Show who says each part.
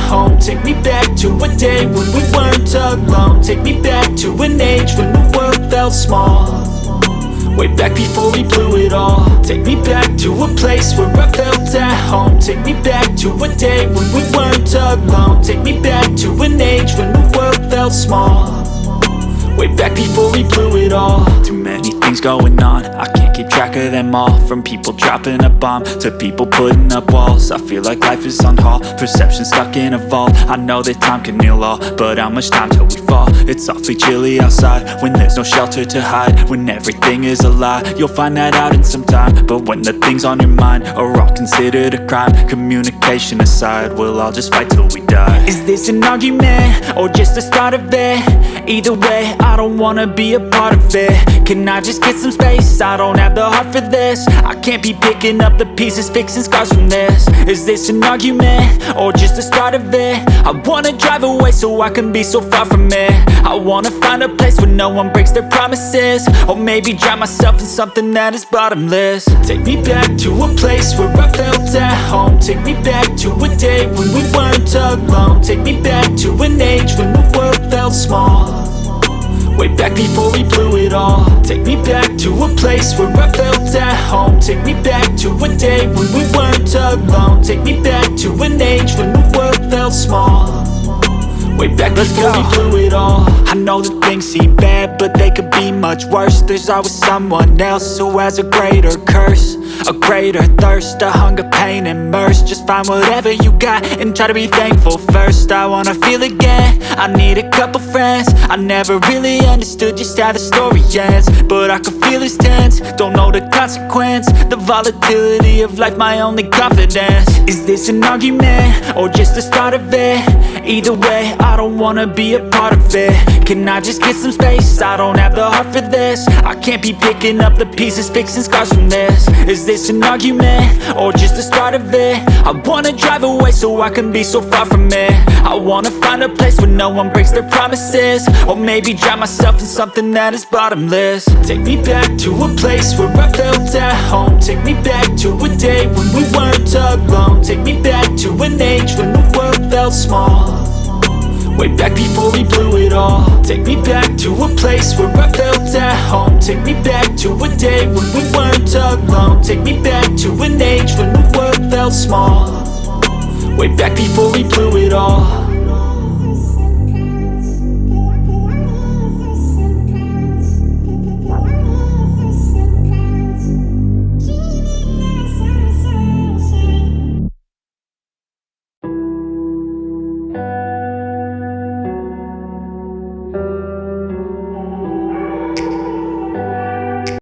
Speaker 1: home. Take me back to a day when we weren't alone. Take me back to an age when the world felt small, way back before we blew it all. Take me back to a place where I felt at home. Take me back to a day when we weren't alone. Take me back to an age when the world felt small, way back before we blew it all. Too many things going on, I can't keep track of them all. From people dropping a bomb to people putting up walls. I feel like life is on hold, perception stuck in a vault. I know that time can heal all, but how much time till we fall? It's awfully chilly outside when there's no shelter to hide. When everything is a lie, you'll find that out in some time. But when the things on your mind are all considered a crime, communication aside, we'll all just fight till we die. Is this an argument or just the start of it? Either way, I don't wanna be a part of it. Can I just get some space? I don't have the heart for this. I can't be picking up the pieces, fixing scars from this. Is this an argument or just the start of it? I wanna drive away so I can be so far from it. I wanna find a place where no one breaks their promises, or maybe drown myself in something that is bottomless. Take me back to a place where I felt at home. Take me back to a day when we weren't alone. Take me back to an age when the world felt small, way back before we blew it all. Take me back to a place where I felt at home. Take me back to a day when we weren't alone. Take me back to an age when the world felt small, way back before we blew it all. I know that things seem bad, but they could be much worse. There's always someone else who has a greater curse, a greater thirst, a hunger, pain, and mercy. Just find whatever you got and try to be thankful first. I wanna feel again, I need a couple friends. I never really understood just how the story ends, but I can feel it's tense, don't know the consequence. The volatility of life, my only confidence. Is this an argument or just the start of it? Either way, I don't wanna be a part of it. Can I just get some space? I don't have the heart for this. I can't be picking up the pieces, fixing scars from this. Is this an argument or just the start of it? I wanna drive away so I can be so far from it. I wanna find a place where no one breaks their promises, or maybe drown myself in something that is bottomless. Take me back to a place where I felt at home. Take me back to a day when we weren't alone. Take me back to an age when the world felt small, way back before we blew it all. Take me back to a place where I felt at home. Take me back to a day when we weren't alone. Take me back to an age when the world felt small, way back before we blew it all.